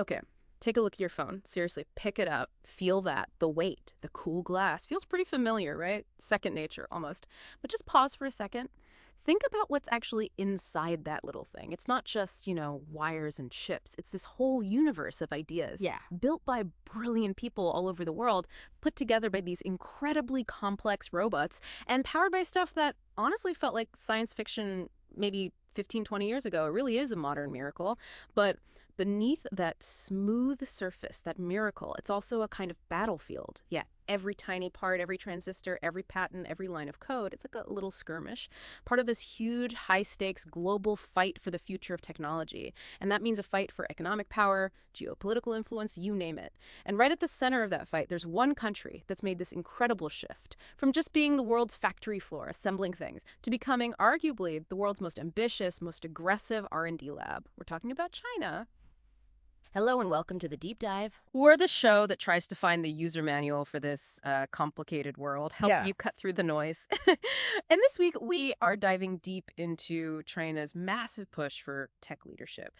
Okay, take a look at your phone. Seriously, pick it up. Feel that. The weight, the cool glass. Feels pretty familiar, right? Second nature, almost. But just pause for a second. Think about what's actually inside that little thing. It's not just, wires and chips. It's this whole universe of ideas Yeah. built by brilliant people all over the world, put together by these incredibly complex robots, and powered by stuff that honestly felt like science fiction maybe 15, 20 years ago. It really is a modern miracle. But beneath that smooth surface, that miracle, it's also a kind of battlefield. Yeah, every tiny part, every transistor, every patent, every line of code, it's like a little skirmish, part of this huge, high-stakes global fight for the future of technology. And that means a fight for economic power, geopolitical influence, you name it. And right at the center of that fight, there's one country that's made this incredible shift from just being the world's factory floor, assembling things, to becoming arguably the world's most ambitious, most aggressive R&D lab. We're talking about China. Hello and welcome to the deep dive. We're the show that tries to find the user manual for this complicated world, help Yeah. you cut through the noise. And this week, we are diving deep into China's massive push for tech leadership.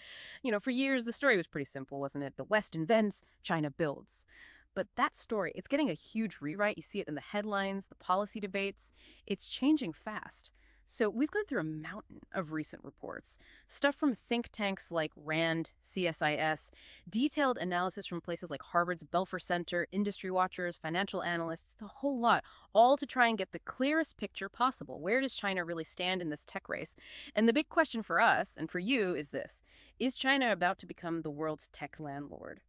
For years, the story was pretty simple, wasn't it? The West invents, China builds. But that story, it's getting a huge rewrite. You see it in the headlines, the policy debates. It's changing fast. So we've gone through a mountain of recent reports, stuff from think tanks like RAND, CSIS, detailed analysis from places like Harvard's Belfer Center, industry watchers, financial analysts, the whole lot, all to try and get the clearest picture possible. Where does China really stand in this tech race? And the big question for us and for you is this: is China about to become the world's tech landlord?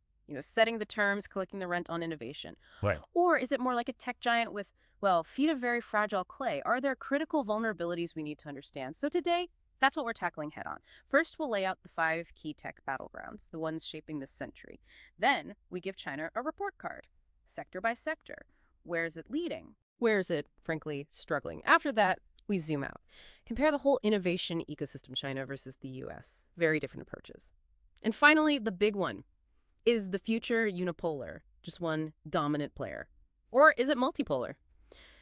Setting the terms, collecting the rent on innovation. Right. Or is it more like a tech giant with, well, feet of very fragile clay? Are there critical vulnerabilities we need to understand? So today, that's what we're tackling head on. First, we'll lay out the 5 key tech battlegrounds, the ones shaping this century. Then, we give China a report card, sector by sector. Where is it leading? Where is it, frankly, struggling? After that, we zoom out. Compare the whole innovation ecosystem China versus the US. Very different approaches. And finally, the big one. Is the future unipolar, just one dominant player? Or is it multipolar?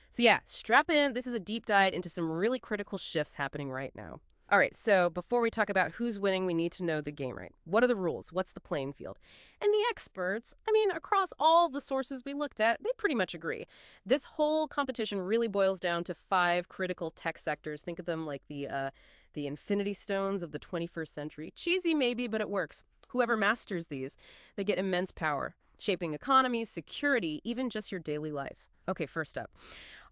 So yeah, strap in. This is a deep dive into some really critical shifts happening right now. All right, so before we talk about who's winning, we need to know the game right. What are the rules? What's the playing field? And the experts, across all the sources we looked at, they pretty much agree. This whole competition really boils down to 5 critical tech sectors. Think of them like the infinity stones of the 21st century. Cheesy maybe, but it works. Whoever masters these, they get immense power, shaping economies, security, even just your daily life. Okay, first up,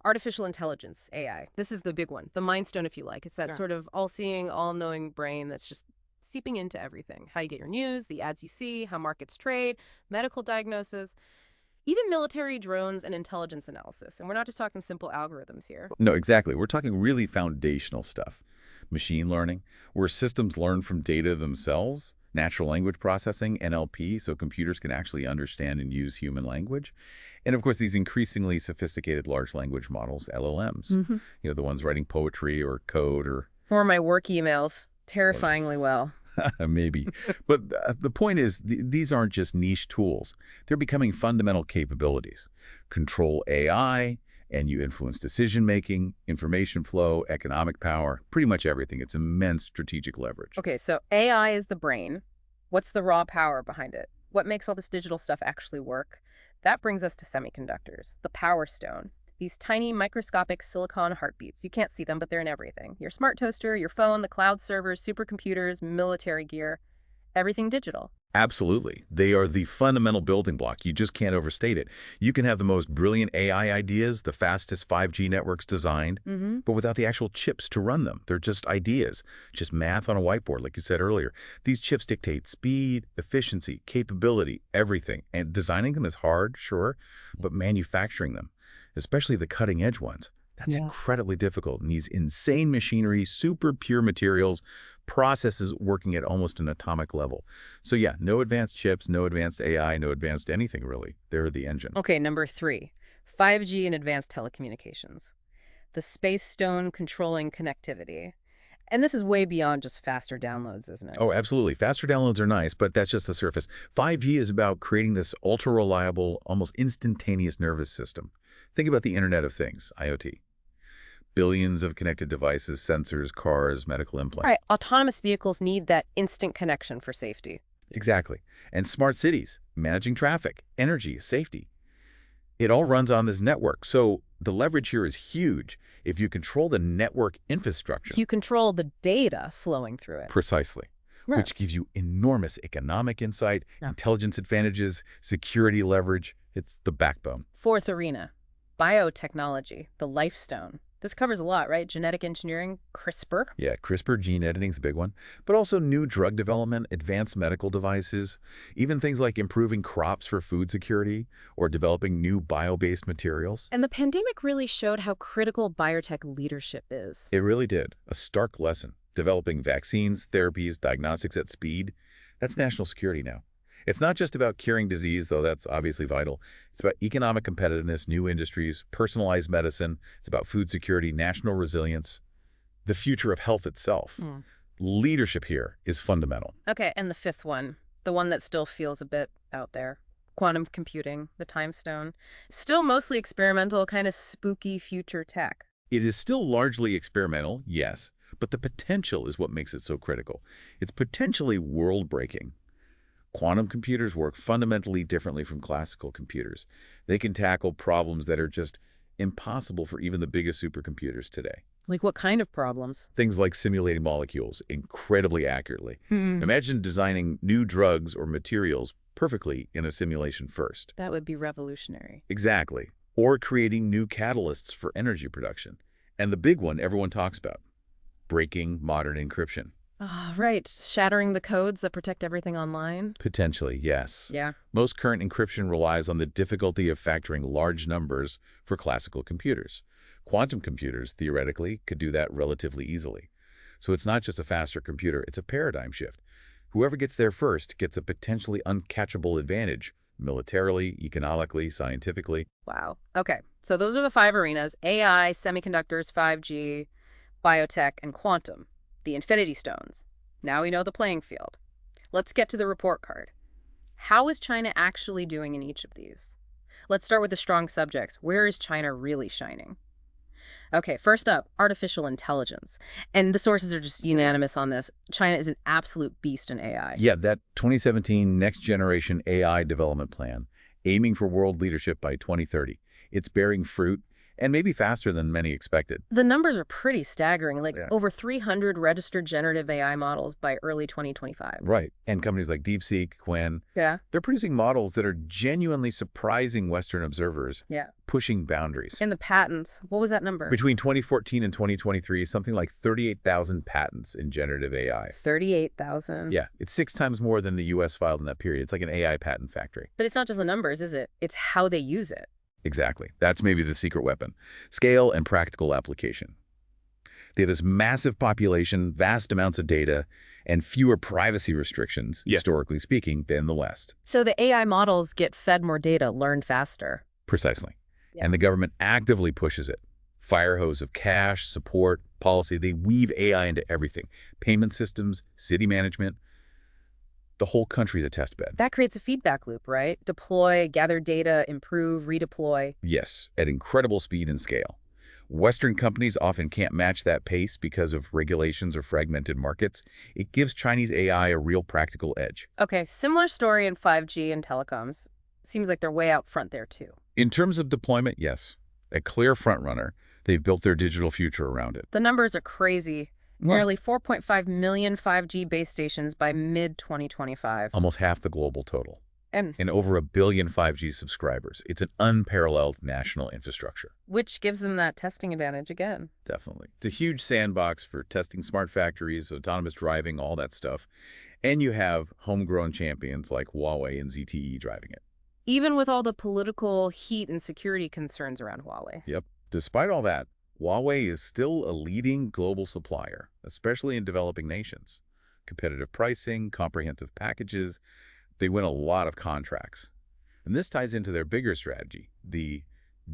artificial intelligence, AI. This is the big one, the Mind Stone, if you like. It's that Yeah. sort of all-seeing, all-knowing brain that's just seeping into everything. How you get your news, the ads you see, how markets trade, medical diagnosis, even military drones and intelligence analysis. And we're not just talking simple algorithms here. No, exactly. We're talking really foundational stuff. Machine learning, where systems learn from data themselves, natural language processing, NLP, so computers can actually understand and use human language. And of course, these increasingly sophisticated large language models, LLMs, the ones writing poetry or code Or my work emails, terrifyingly well. maybe. But the point is, these aren't just niche tools. They're becoming fundamental capabilities. Control AI, and you influence decision-making, information flow, economic power, pretty much everything. It's immense strategic leverage. Okay, so AI is the brain. What's the raw power behind it? What makes all this digital stuff actually work? That brings us to semiconductors, the power stone. These tiny microscopic silicon heartbeats. You can't see them, but they're in everything. Your smart toaster, your phone, the cloud servers, supercomputers, military gear, everything digital. Absolutely. They are the fundamental building block. You just can't overstate it. You can have the most brilliant AI ideas, the fastest 5G networks designed, but without the actual chips to run them. They're just ideas, just math on a whiteboard, like you said earlier. These chips dictate speed, efficiency, capability, everything. And designing them is hard, sure, but manufacturing them, especially the cutting-edge ones, that's incredibly difficult. And these insane machinery, super pure materials, processes working at almost an atomic level. So yeah, no advanced chips, no advanced AI, no advanced anything really. They're the engine. Okay, number 3, 5G and advanced telecommunications. The space stone controlling connectivity. And this is way beyond just faster downloads, isn't it? Oh, absolutely. Faster downloads are nice, but that's just the surface. 5G is about creating this ultra-reliable, almost instantaneous nervous system. Think about the Internet of Things, IoT. Billions of connected devices, sensors, cars, medical implants. Right, autonomous vehicles need that instant connection for safety. Exactly. And smart cities, managing traffic, energy, safety. It all runs on this network. So the leverage here is huge if you control the network infrastructure. You control the data flowing through it. Precisely. Right. Which gives you enormous economic insight, Yeah. intelligence advantages, security leverage. It's the backbone. Fourth arena, biotechnology, the life stone. This covers a lot, right? Genetic engineering, CRISPR. Yeah, CRISPR gene editing is a big one, but also new drug development, advanced medical devices, even things like improving crops for food security or developing new bio-based materials. And the pandemic really showed how critical biotech leadership is. It really did. A stark lesson. Developing vaccines, therapies, diagnostics at speed. That's national security now. It's not just about curing disease, though that's obviously vital. It's about economic competitiveness, new industries, personalized medicine. It's about food security, national resilience, the future of health itself. Leadership here is fundamental. Okay, and the fifth one, the one that still feels a bit out there. Quantum computing, the time stone. Still mostly experimental, kind of spooky future tech. It is still largely experimental, yes, but the potential is what makes it so critical. It's potentially world-breaking. Quantum computers work fundamentally differently from classical computers. They can tackle problems that are just impossible for even the biggest supercomputers today. Like what kind of problems? Things like simulating molecules incredibly accurately. Imagine designing new drugs or materials perfectly in a simulation first. That would be revolutionary. Exactly. Or creating new catalysts for energy production. And the big one everyone talks about, breaking modern encryption. Right. Shattering the codes that protect everything online. Potentially, yes. Yeah. Most current encryption relies on the difficulty of factoring large numbers for classical computers. Quantum computers, theoretically, could do that relatively easily. So it's not just a faster computer, it's a paradigm shift. Whoever gets there first gets a potentially uncatchable advantage, militarily, economically, scientifically. Wow. Okay. So those are the 5 arenas: AI, semiconductors, 5G, biotech, and quantum. The Infinity Stones. Now we know the playing field. Let's get to the report card. How is China actually doing in each of these? Let's start with the strong subjects. Where is China really shining? Okay, first up, artificial intelligence. And the sources are just unanimous on this. China is an absolute beast in AI. Yeah, that 2017 Next Generation AI Development Plan, aiming for world leadership by 2030. It's bearing fruit, and maybe faster than many expected. The numbers are pretty staggering, like Yeah. over 300 registered generative AI models by early 2025. Right. And companies like DeepSeek, Quen, Yeah. they're producing models that are genuinely surprising Western observers, Yeah. pushing boundaries. And the patents, what was that number? Between 2014 and 2023, something like 38,000 patents in generative AI. 38,000. Yeah, it's 6 times more than the U.S. filed in that period. It's like an AI patent factory. But it's not just the numbers, is it? It's how they use it. Exactly. That's maybe the secret weapon. Scale and practical application. They have this massive population, vast amounts of data, and fewer privacy restrictions, historically speaking, than the West. So the AI models get fed more data, learn faster. Precisely. Yeah. And the government actively pushes it. Fire hose of cash, support, policy, they weave AI into everything. Payment systems, city management. The whole country's a test bed. That creates a feedback loop, right? Deploy, gather data, improve, redeploy. Yes, at incredible speed and scale. Western companies often can't match that pace because of regulations or fragmented markets. It gives Chinese AI a real practical edge. Okay, similar story in 5G and telecoms. Seems like they're way out front there, too. In terms of deployment, yes. A clear frontrunner. They've built their digital future around it. The numbers are crazy. Nearly 4.5 million 5G base stations by mid-2025. Almost half the global total. And over 1 billion 5G subscribers. It's an unparalleled national infrastructure. which gives them that testing advantage again. Definitely. It's a huge sandbox for testing smart factories, autonomous driving, all that stuff. And you have homegrown champions like Huawei and ZTE driving it. Even with all the political heat and security concerns around Huawei. Yep. Despite all that, Huawei is still a leading global supplier, especially in developing nations. Competitive pricing, comprehensive packages, they win a lot of contracts. And this ties into their bigger strategy, the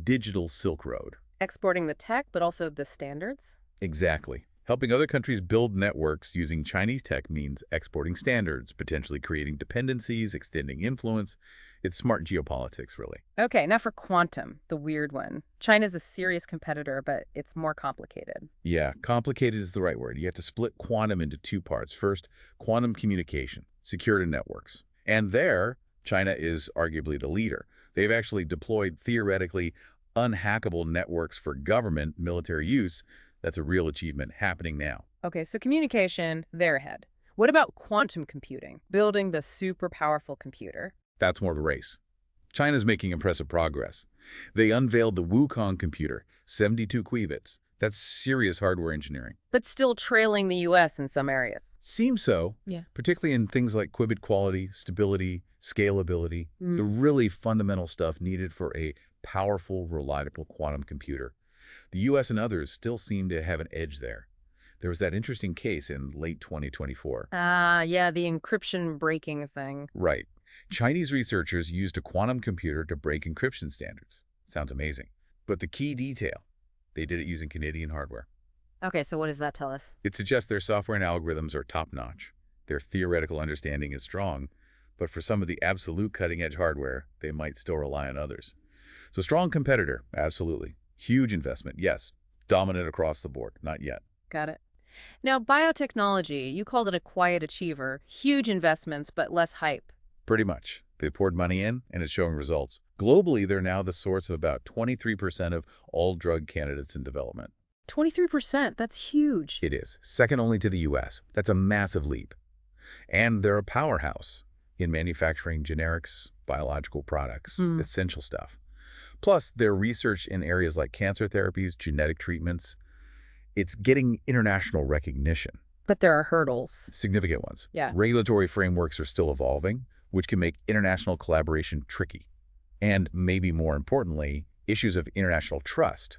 digital Silk Road. Exporting the tech, but also the standards. Exactly. Helping other countries build networks using Chinese tech means exporting standards, potentially creating dependencies, extending influence. It's smart geopolitics, really. Okay, now for quantum, the weird one. China's a serious competitor, but it's more complicated. Yeah, complicated is the right word. You have to split quantum into two parts. First, quantum communication, secured networks. And there, China is arguably the leader. They've actually deployed theoretically unhackable networks for government military use. That's a real achievement happening now. Okay, so communication, they're ahead. What about quantum computing? Building the super powerful computer? That's more of a race. China's making impressive progress. They unveiled the Wukong computer, 72 qubits. That's serious hardware engineering. But still trailing the US in some areas. Seems so, Yeah. particularly in things like qubit quality, stability, scalability, the really fundamental stuff needed for a powerful, reliable quantum computer. The US and others still seem to have an edge there. There was that interesting case in late 2024. Yeah, the encryption breaking thing. Right. Chinese researchers used a quantum computer to break encryption standards. Sounds amazing. But the key detail, they did it using Canadian hardware. Okay, so what does that tell us? It suggests their software and algorithms are top-notch. Their theoretical understanding is strong, but for some of the absolute cutting-edge hardware, they might still rely on others. So strong competitor, absolutely. Huge investment, yes. Dominant across the board, not yet. Got it. Now, biotechnology, you called it a quiet achiever. Huge investments, but less hype. Pretty much. They poured money in, and it's showing results. Globally, they're now the source of about 23% of all drug candidates in development. 23%, that's huge. It is. Second only to the U.S. That's a massive leap. And they're a powerhouse in manufacturing generics, biological products, essential stuff. Plus, their research in areas like cancer therapies, genetic treatments, it's getting international recognition. But there are hurdles. Significant ones. Yeah. Regulatory frameworks are still evolving, which can make international collaboration tricky. And maybe more importantly, issues of international trust,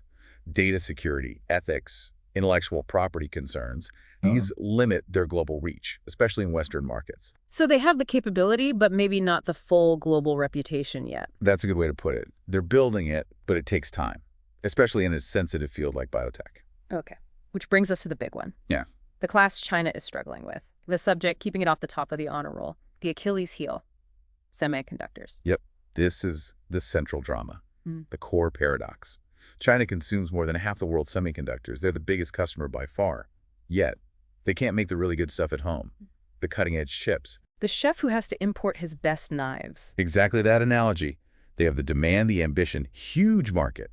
data security, ethics, intellectual property concerns, these limit their global reach, especially in Western markets. So they have the capability, but maybe not the full global reputation yet. That's a good way to put it. They're building it, but it takes time, especially in a sensitive field like biotech. Okay, which brings us to the big one. Yeah. The class China is struggling with. The subject keeping it off the top of the honor roll. The Achilles heel. Semiconductors. Yep. This is the central drama, the core paradox. China consumes more than half the world's semiconductors. They're the biggest customer by far. Yet, they can't make the really good stuff at home, the cutting-edge chips. The chef who has to import his best knives. Exactly that analogy. They have the demand, the ambition, huge market,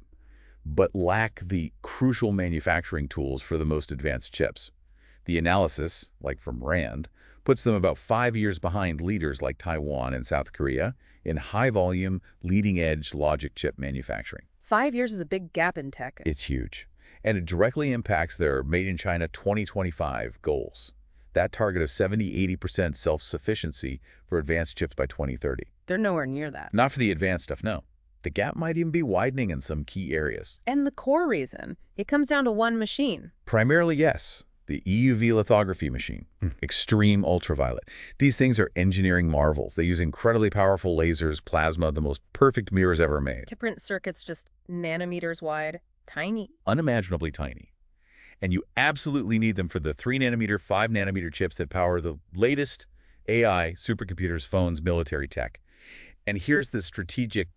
but lack the crucial manufacturing tools for the most advanced chips. The analysis, like from RAND, puts them about 5 years behind leaders like Taiwan and South Korea in high-volume, leading-edge logic chip manufacturing. 5 years is a big gap in tech. It's huge, and it directly impacts their Made in China 2025 goals. That target of 70–80% self-sufficiency for advanced chips by 2030. They're nowhere near that. Not for the advanced stuff, no. The gap might even be widening in some key areas. And the core reason, it comes down to one machine. Primarily, yes. The EUV lithography machine, extreme ultraviolet. These things are engineering marvels. They use incredibly powerful lasers, plasma, the most perfect mirrors ever made. To print circuits just nanometers wide, tiny. Unimaginably tiny. And you absolutely need them for the 3-nanometer, 5-nanometer chips that power the latest AI, supercomputers, phones, military tech. And here's the strategic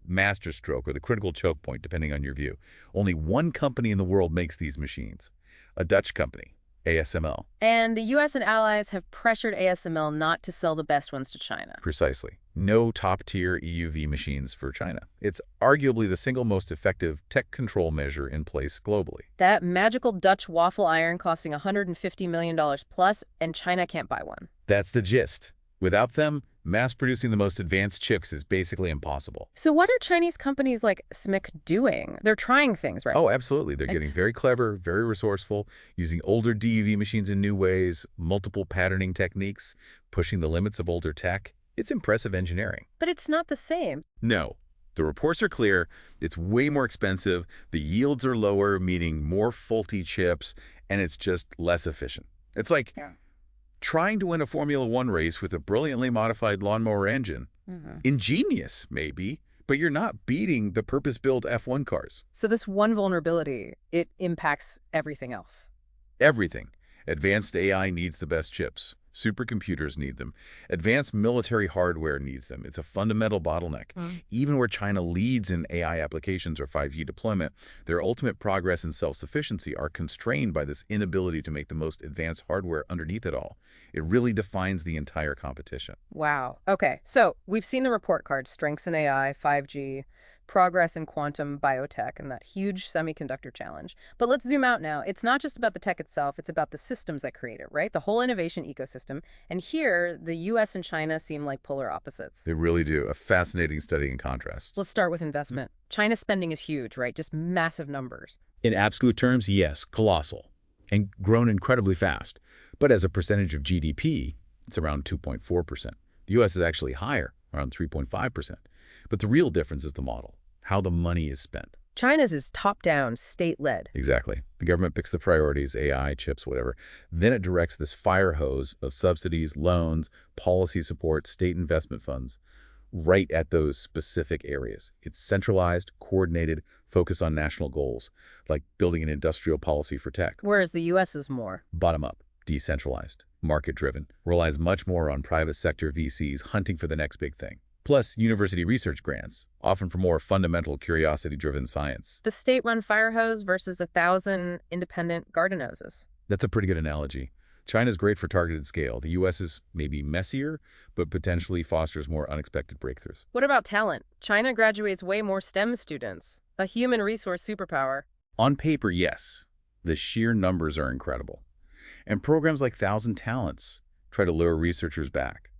masterstroke, or the critical choke point, depending on your view. Only one company in the world makes these machines. A Dutch company, ASML. And the U.S. and allies have pressured ASML not to sell the best ones to China. Precisely. No top-tier EUV machines for China. It's arguably the single most effective tech control measure in place globally. That magical Dutch waffle iron costing $150 million plus, and China can't buy one. That's the gist. Without them, mass-producing the most advanced chips is basically impossible. So what are Chinese companies like SMIC doing? They're trying things, right? Oh, absolutely. They're getting very clever, very resourceful, using older DUV machines in new ways, multiple patterning techniques, pushing the limits of older tech. It's impressive engineering. But it's not the same. No. The reports are clear. It's way more expensive. The yields are lower, meaning more faulty chips, and it's just less efficient. It's like trying to win a Formula One race with a brilliantly modified lawnmower engine. Ingenious, maybe, but you're not beating the purpose-built F1 cars. So this one vulnerability, it impacts everything else. Everything. Advanced AI needs the best chips. Supercomputers need them. Advanced military hardware needs them. It's a fundamental bottleneck. Even where China leads in AI applications or 5G deployment, their ultimate progress and self-sufficiency are constrained by this inability to make the most advanced hardware underneath it all. It really defines the entire competition. Wow. Okay, so we've seen the report card, strengths in AI, 5G, progress in quantum biotech, and that huge semiconductor challenge. But let's zoom out now. It's not just about the tech itself, it's about the systems that create it, right? The whole innovation ecosystem. And here, the US and China seem like polar opposites. They really do. A fascinating study in contrast. Let's start with investment. China's spending is huge, right? Just massive numbers. In absolute terms, yes, colossal, and grown incredibly fast. But as a percentage of GDP, it's around 2.4%. The U.S. is actually higher, around 3.5%. But the real difference is the model, how the money is spent. China's is top-down, state-led. Exactly. The government picks the priorities, AI, chips, whatever. Then it directs this fire hose of subsidies, loans, policy support, state investment funds right at those specific areas. It's centralized, coordinated, focused on national goals, like building an industrial policy for tech. Whereas the US is more Bottom-up, decentralized, market-driven, relies much more on private sector VCs hunting for the next big thing. Plus, university research grants, often for more fundamental curiosity-driven science. the state-run fire hose versus 1,000 independent garden hoses. That's a pretty good analogy. China's great for targeted scale. The U.S. is maybe messier, but potentially fosters more unexpected breakthroughs. What about talent? China graduates way more STEM students, a human resource superpower. On paper, yes. The sheer numbers are incredible. And programs like Thousand Talents try to lure researchers back.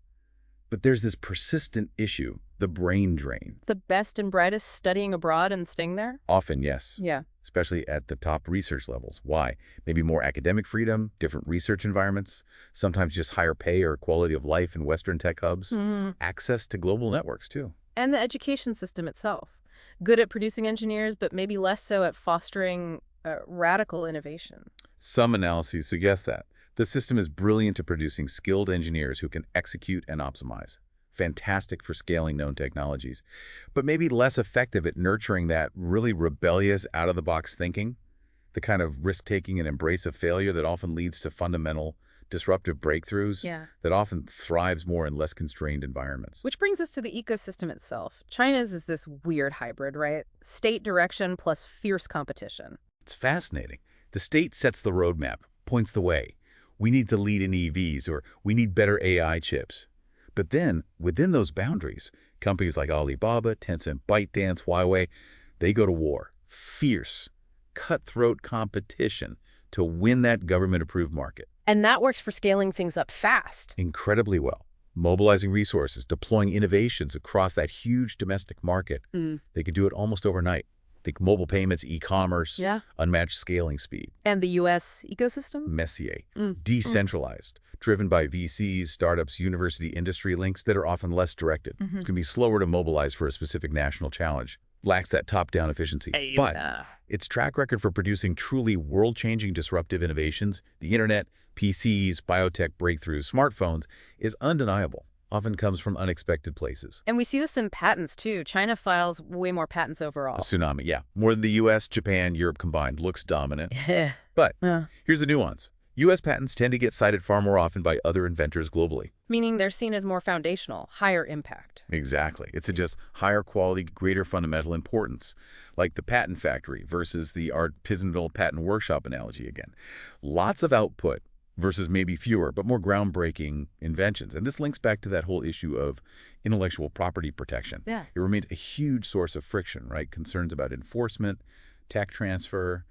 But there's this persistent issue, the brain drain. The best and brightest studying abroad and staying there? Often, yes. Yeah. Especially at the top research levels. Why? Maybe more academic freedom, different research environments, sometimes just higher pay or quality of life in Western tech hubs, access to global networks, too. And the education system itself. Good at producing engineers, but maybe less so at fostering radical innovation. Some analyses suggest that. The system is brilliant at producing skilled engineers who can execute and optimize. Fantastic for scaling known technologies, but maybe less effective at nurturing that really rebellious, out-of-the-box thinking, the kind of risk-taking and embrace of failure that often leads to fundamental, disruptive breakthroughs that often thrives more in less constrained environments. Which brings us to the ecosystem itself. China's is this weird hybrid, right? State direction plus fierce competition. It's fascinating. The state sets the roadmap, points the way. We need to lead in EVs, or we need better AI chips. But then, within those boundaries, companies like Alibaba, Tencent, ByteDance, Huawei, they go to war. Fierce, cutthroat competition to win that government-approved market. And that works for scaling things up fast. Incredibly well. Mobilizing resources, deploying innovations across that huge domestic market. They could do it almost overnight. Think mobile payments, e-commerce, unmatched scaling speed. And the U.S. ecosystem? Messier, decentralized, driven by VCs, startups, university industry links that are often less directed. It can be slower to mobilize for a specific national challenge, lacks that top-down efficiency. But its track record for producing truly world-changing disruptive innovations, the internet, PCs, biotech breakthroughs, smartphones, is undeniable. Often comes from unexpected places. And we see this in patents, too. China files way more patents overall. A tsunami, yeah. More than the U.S., Japan, Europe combined, looks dominant. But here's the nuance. U.S. patents tend to get cited far more often by other inventors globally. Meaning they're seen as more foundational, higher impact. Exactly. It's just higher quality, greater fundamental importance. Like the patent factory versus the artisanal patent workshop analogy again. Lots of output versus maybe fewer, but more groundbreaking inventions. And this links back to that whole issue of intellectual property protection. Yeah. It remains a huge source of friction, right? Concerns about enforcement, tech transfer.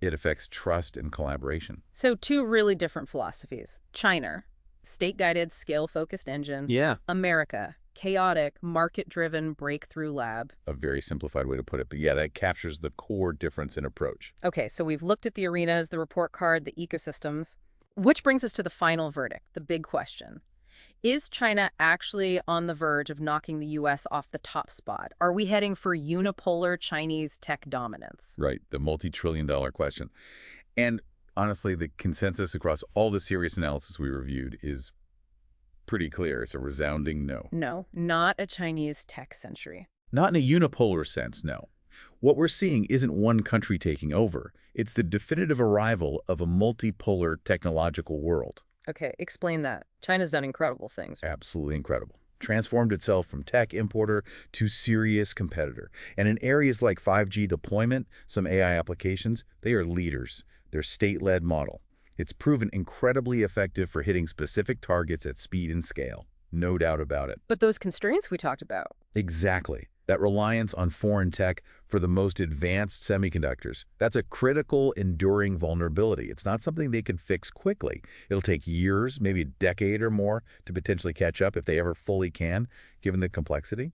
It affects trust and collaboration. So two really different philosophies. China, state-guided, scale-focused engine. Yeah. America, chaotic, market-driven breakthrough lab. A very simplified way to put it, but yeah, that captures the core difference in approach. Okay, so we've looked at the arenas, the report card, the ecosystems. Which brings us to the final verdict, the big question. Is China actually on the verge of knocking the U.S. off the top spot? Are we heading for unipolar Chinese tech dominance? Right, the multi-trillion-dollar question. And honestly, the consensus across all the serious analysis we reviewed is pretty clear. It's a resounding no. No, not a Chinese tech century. Not in a unipolar sense, no. What we're seeing isn't one country taking over. It's the definitive arrival of a multipolar technological world. Okay, explain that. China's done incredible things. Absolutely incredible. Transformed itself from tech importer to serious competitor. And in areas like 5G deployment, some AI applications, they are leaders. They're state-led model. It's proven incredibly effective for hitting specific targets at speed and scale. No doubt about it. But those constraints we talked about. Exactly. That reliance on foreign tech for the most advanced semiconductors, that's a critical, enduring vulnerability. It's not something they can fix quickly. It'll take years, maybe a decade or more, to potentially catch up if they ever fully can, given the complexity.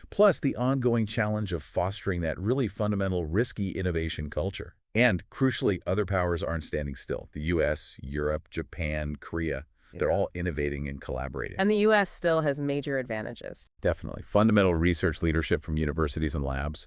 Plus, the ongoing challenge of fostering that really fundamental, risky innovation culture. And, crucially, other powers aren't standing still. The US, Europe, Japan, Korea. They're all innovating and collaborating. And the U.S. still has major advantages. Definitely. Fundamental research leadership from universities and labs,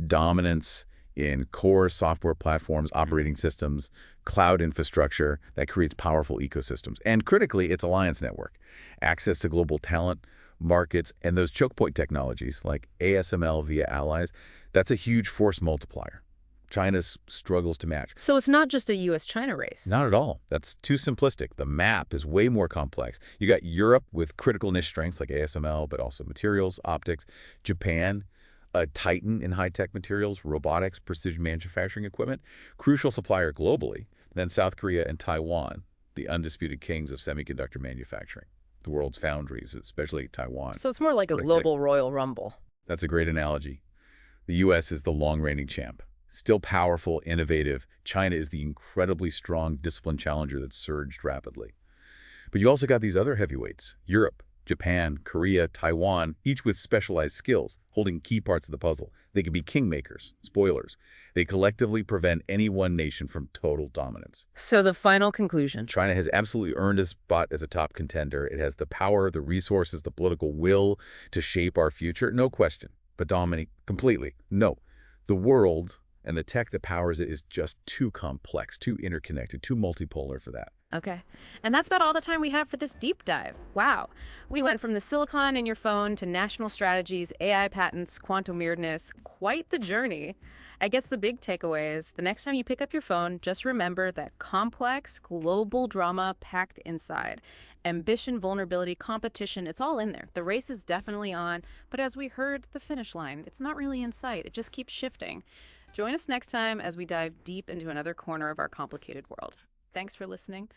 dominance in core software platforms, operating systems, cloud infrastructure that creates powerful ecosystems. And critically, its alliance network, access to global talent, markets, and those choke point technologies like ASML via allies. That's a huge force multiplier. China struggles to match. So it's not just a U.S.-China race. Not at all. That's too simplistic. The map is way more complex. You got Europe with critical niche strengths like ASML, but also materials, optics. Japan, a titan in high-tech materials, robotics, precision manufacturing equipment, crucial supplier globally. Then South Korea and Taiwan, the undisputed kings of semiconductor manufacturing. The world's foundries, especially Taiwan. So it's more like a global Royal Rumble. That's a great analogy. The U.S. is the long-reigning champ. Still powerful, innovative, China is the incredibly strong, disciplined challenger that's surged rapidly. But you also got these other heavyweights, Europe, Japan, Korea, Taiwan, each with specialized skills, holding key parts of the puzzle. They can be kingmakers, spoilers. They collectively prevent any one nation from total dominance. So the final conclusion. China has absolutely earned a spot as a top contender. It has the power, the resources, the political will to shape our future, no question. But dominate completely, no. The world and the tech that powers it is just too complex, too interconnected, too multipolar for that. Okay. And that's about all the time we have for this deep dive. Wow. We went from the silicon in your phone to national strategies, AI patents, quantum weirdness. Quite the journey. I guess the big takeaway is the next time you pick up your phone, just remember that complex, global drama packed inside. Ambition, vulnerability, competition, it's all in there. The race is definitely on, but as we heard, the finish line, it's not really in sight. It just keeps shifting. Join us next time as we dive deep into another corner of our complicated world. Thanks for listening.